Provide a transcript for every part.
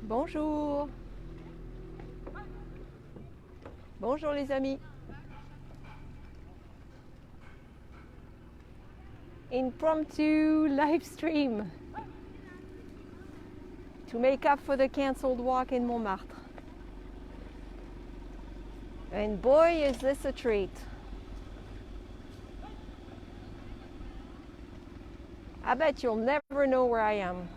Bonjour. Bonjour les amis. Impromptu live stream to make up for the cancelled walk in Montmartre. And boy, is this a treat. I bet you'll never know where I am.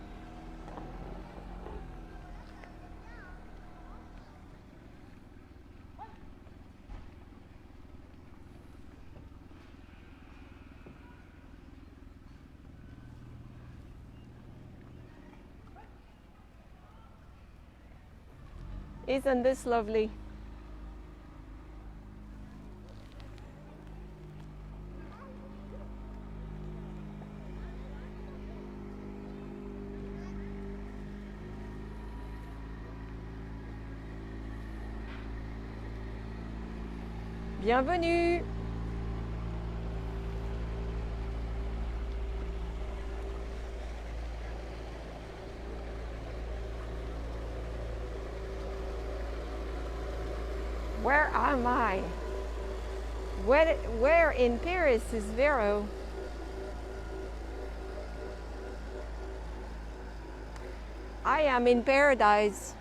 Isn't this lovely? Bienvenue. Where am I? Where in Paris is Véro? I am in paradise.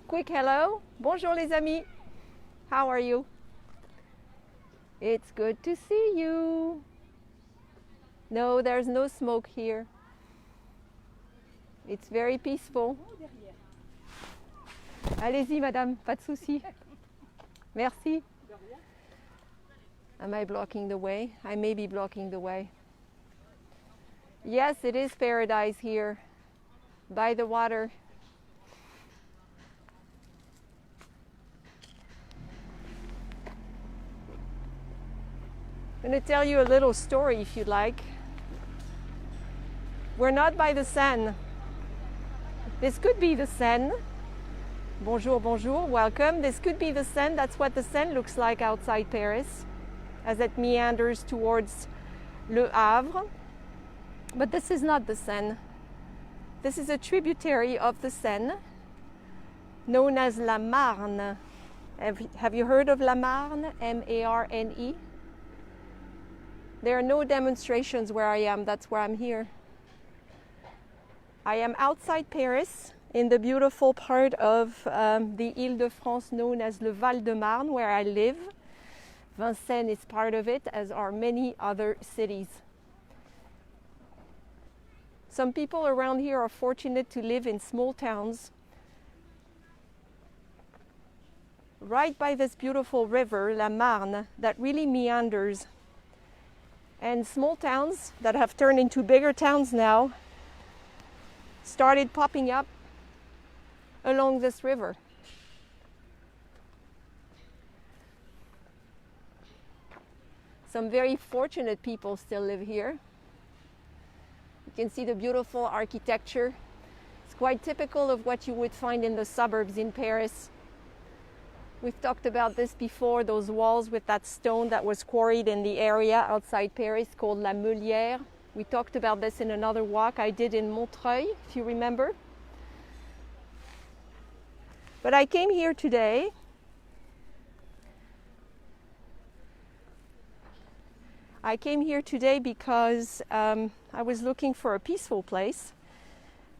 Quick hello. Bonjour les amis. How are you? It's good to see you. No, there's no smoke here. It's very peaceful. Allez-y madame, pas de souci. Merci. Am I blocking the way? I may be blocking the way. Yes, it is paradise here by the water. I'm going to tell you a little story if you'd like. We're not by the Seine. This could be the Seine. Bonjour, bonjour, welcome. This could be the Seine. That's what the Seine looks like outside Paris as it meanders towards Le Havre. But this is not the Seine. This is a tributary of the Seine known as La Marne. Have you heard of La Marne? M-A-R-N-E? There are no demonstrations where I am, that's where I'm here. I am outside Paris in the beautiful part of the Île-de-France known as le Val de Marne, where I live. Vincennes is part of it, as are many other cities. Some people around here are fortunate to live in small towns right by this beautiful river, La Marne, that really meanders. And small towns that have turned into bigger towns now started popping up along this river. Some very fortunate people still live here. You can see the beautiful architecture. It's quite typical of what you would find in the suburbs in Paris. We've talked about this before, those walls with that stone that was quarried in the area outside Paris called La Meulière. We talked about this in another walk I did in Montreuil, if you remember. But I came here today because I was looking for a peaceful place.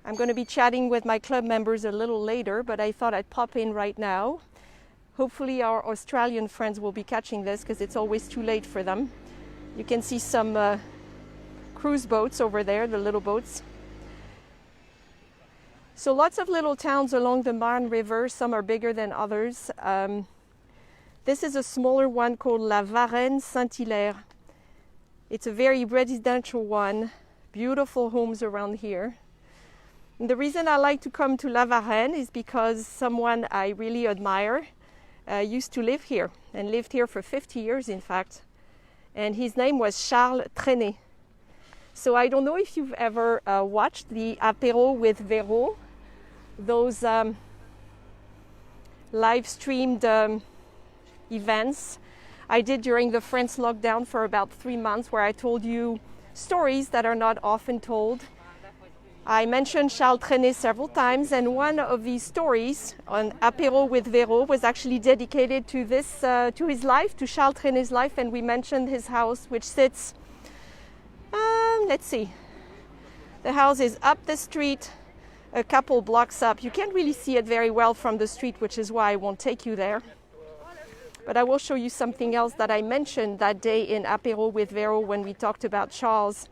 I'm going to be chatting with my club members a little later, but I thought I'd pop in right now. Hopefully our Australian friends will be catching this because it's always too late for them. You can see some cruise boats over there, the little boats. So lots of little towns along the Marne River. Some are bigger than others. This is a smaller one called La Varenne-Saint-Hilaire. It's a very residential one. Beautiful homes around here. And the reason I like to come to La Varenne is because someone I really admire used to live here and lived here for 50 years in fact, and his name was Charles Trenet. So I don't know if you've ever watched the Apéro with Véro, those live streamed events I did during the French lockdown for about 3 months, where I told you stories that are not often told. I mentioned Charles Trenet several times, and one of these stories on Apéro with Véro was actually dedicated to this, to his life, to Charles Trenet's life, and we mentioned his house, which sits, let's see, the house is up the street, a couple blocks up. You can't really see it very well from the street, which is why I won't take you there. But I will show you something else that I mentioned that day in Apéro with Véro when we talked about Charles.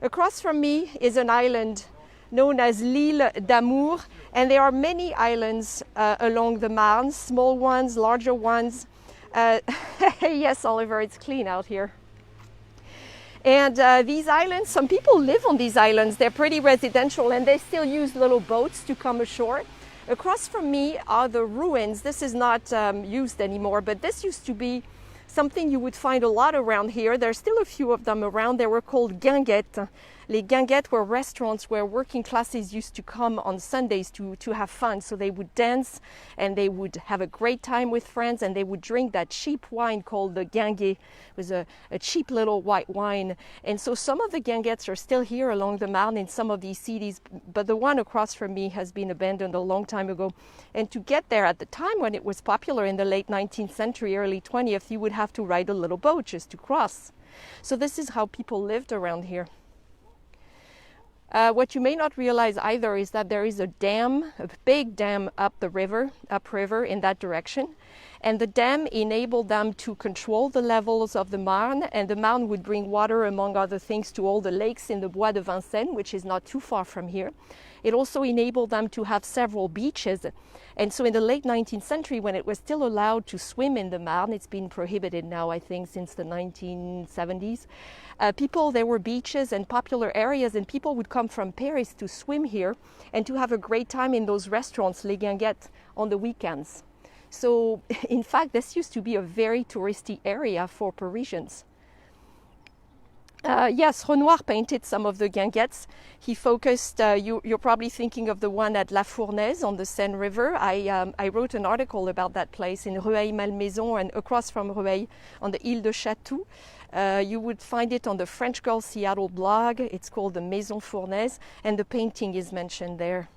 Across from me is an island known as l'Île d'Amour, and there are many islands along the Marne, small ones, larger ones. Yes, Oliver, it's clean out here. And these islands, some people live on these islands. They're pretty residential, and they still use little boats to come ashore. Across from me are the ruins. This is not used anymore, but this used to be something you would find a lot around here. There's still a few of them around. They were called guinguettes. Les guinguettes were restaurants where working classes used to come on Sundays to have fun. So they would dance and they would have a great time with friends, and they would drink that cheap wine called the guinguet. It was a cheap little white wine. And so some of the guinguettes are still here along the Marne in some of these cities, but the one across from me has been abandoned a long time ago. And to get there at the time when it was popular in the late 19th century, early 20th, you would have to ride a little boat just to cross. So this is how people lived around here. What you may not realize either is that there is a dam, a big dam upriver in that direction. And the dam enabled them to control the levels of the Marne, and the Marne would bring water, among other things, to all the lakes in the Bois de Vincennes, which is not too far from here. It also enabled them to have several beaches. And so in the late 19th century, when it was still allowed to swim in the Marne, it's been prohibited now, I think, since the 1970s. There were beaches and popular areas, and people would come from Paris to swim here and to have a great time in those restaurants, Les Guinguettes, on the weekends. So, in fact, this used to be a very touristy area for Parisians. Yes, Renoir painted some of the guinguettes. He focused, you're probably thinking of the one at La Fournaise on the Seine River. I wrote an article about that place in Rueil-Malmaison and across from Rueil on the Ile de Chatou. You would find it on the French Girl Seattle blog. It's called the Maison Fournaise, and the painting is mentioned there.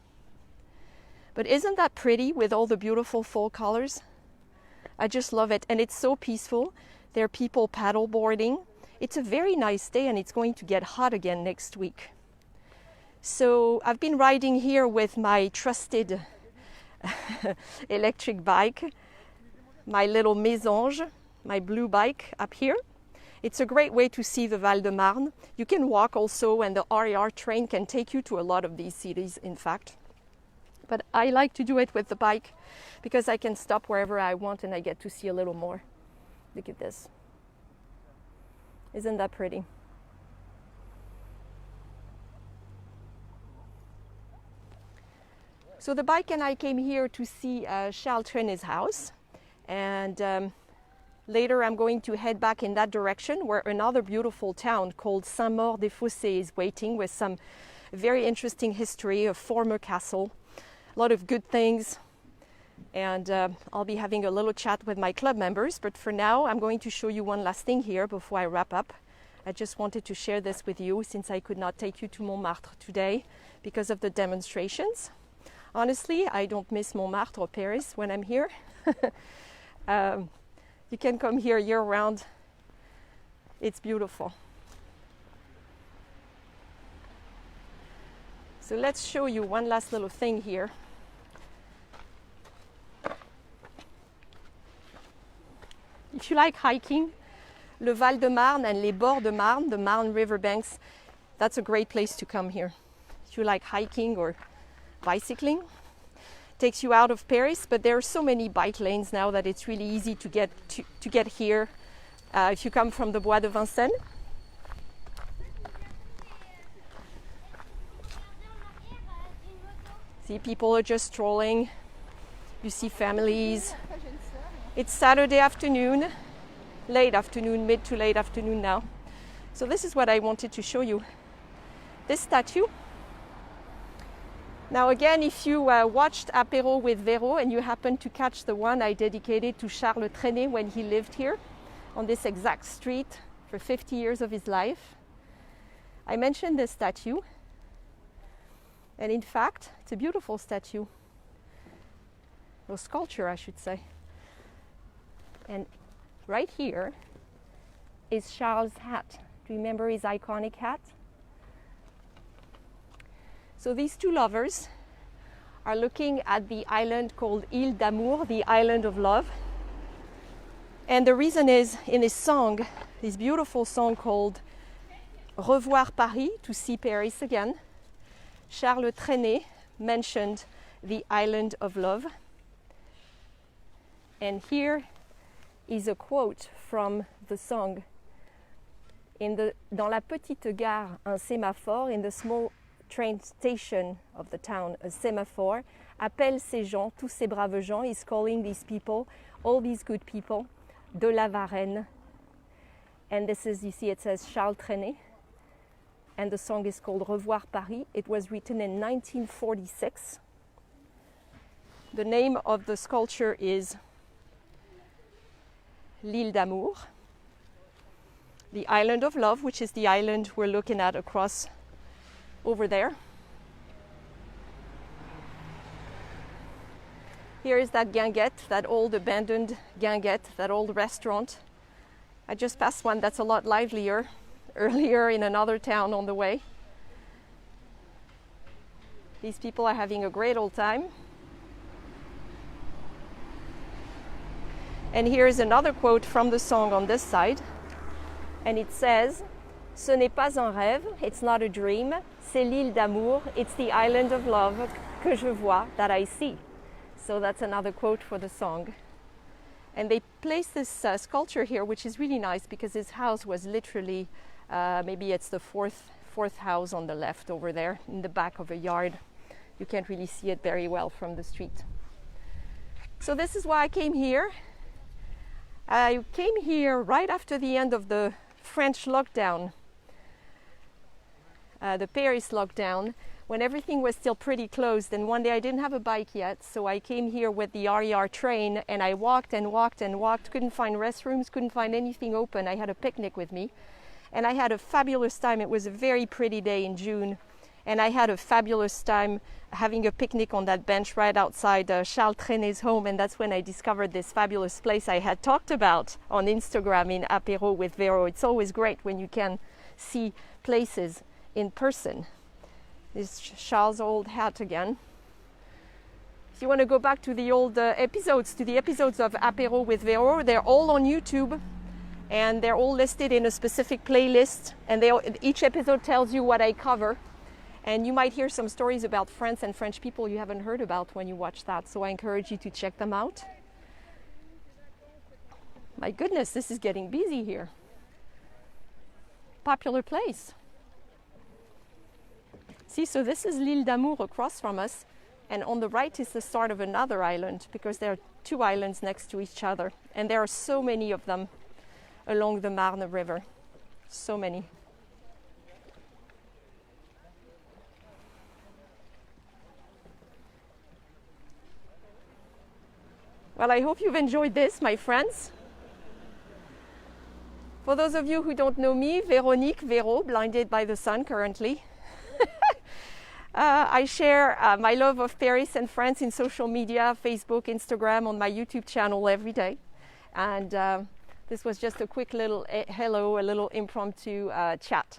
But isn't that pretty with all the beautiful fall colors? I just love it, and it's so peaceful. There are people paddle boarding. It's a very nice day, and it's going to get hot again next week. So I've been riding here with my trusted electric bike, my little Mésange, my blue bike up here. It's a great way to see the Val de Marne. You can walk also, and the RER train can take you to a lot of these cities, in fact. But I like to do it with the bike because I can stop wherever I want and I get to see a little more. Look at this. Isn't that pretty? So the bike and I came here to see Charles Trenet's house, and later I'm going to head back in that direction where another beautiful town called Saint-Maur-des-Fossés is waiting, with some very interesting history, a former castle, a lot of good things. And I'll be having a little chat with my club members, but for now I'm going to show you one last thing here before I wrap up. I just wanted to share this with you since I could not take you to Montmartre today because of the demonstrations. Honestly, I don't miss Montmartre or Paris when I'm here. You can come here year-round. It's beautiful. So let's show you one last little thing here. If you like hiking, le Val de Marne and les bords de Marne, the Marne riverbanks, that's a great place to come here. If you like hiking or bicycling, takes you out of Paris, but there are so many bike lanes now that it's really easy to get here if you come from the Bois de Vincennes. See, people are just strolling. You see families. It's Saturday afternoon, late afternoon, mid to late afternoon now. So this is what I wanted to show you. this statue. Now again, if you watched Apéro with Véro and you happened to catch the one I dedicated to Charles Trenet when he lived here on this exact street for 50 years of his life, I mentioned this statue. And in fact, it's a beautiful statue, or sculpture I should say. And right here is Charles' hat. Do you remember his iconic hat? So these two lovers are looking at the island called Île d'Amour, the island of love. And the reason is, in this song, this beautiful song called Revoir Paris, to see Paris again, Charles Trenet mentioned the island of love. And here is a quote from the song. Dans la petite gare, un sémaphore, in the small train station of the town, a semaphore, appelle ces gens, tous ces braves gens, is calling these people, all these good people, de la Varenne. And this is, you see, it says Charles Trenet, and the song is called Revoir Paris. It was written in 1946. The name of the sculpture is L'Île d'Amour, the island of love, which is the island we're looking at across over there. Here is that guinguette, that old abandoned guinguette, that old restaurant. I just passed one that's a lot livelier earlier in another town on the way. These people are having a great old time. And here is another quote from the song on this side. And it says, Ce n'est pas un rêve, it's not a dream, c'est l'île d'amour, it's the island of love que je vois, that I see. So that's another quote for the song. And they placed this sculpture here, which is really nice because his house was literally, maybe it's the fourth house on the left over there in the back of a yard. You can't really see it very well from the street. So this is why I came here. I came here right after the end of the French lockdown. The Paris lockdown, when everything was still pretty closed, and one day I didn't have a bike yet, so I came here with the RER train and I walked and walked and walked, couldn't find restrooms, couldn't find anything open. I had a picnic with me and I had a fabulous time. It was a very pretty day in June and I had a fabulous time having a picnic on that bench right outside Charles Trenet's home, and that's when I discovered this fabulous place I had talked about on Instagram in Apéro with Véro. It's always great when you can see places in person. This Charles' old hat again. If you want to go back to the old episodes, to the episodes of Apéro with Véro, they're all on YouTube and they're all listed in a specific playlist, and each episode tells you what I cover. And you might hear some stories about France and French people you haven't heard about when you watch that, so I encourage you to check them out. My goodness, this is getting busy here. Popular place. See, so this is l'Île d'Amour across from us, and on the right is the start of another island, because there are two islands next to each other, and there are so many of them along the Marne River. So many. Well, I hope you've enjoyed this, my friends. For those of you who don't know me, Véronique, Véro, blinded by the sun currently. I share my love of Paris and France in social media, Facebook, Instagram, on my YouTube channel every day. And this was just a quick little hello, a little impromptu chat.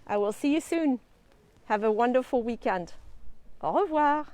I will see you soon. Have a wonderful weekend. Au revoir.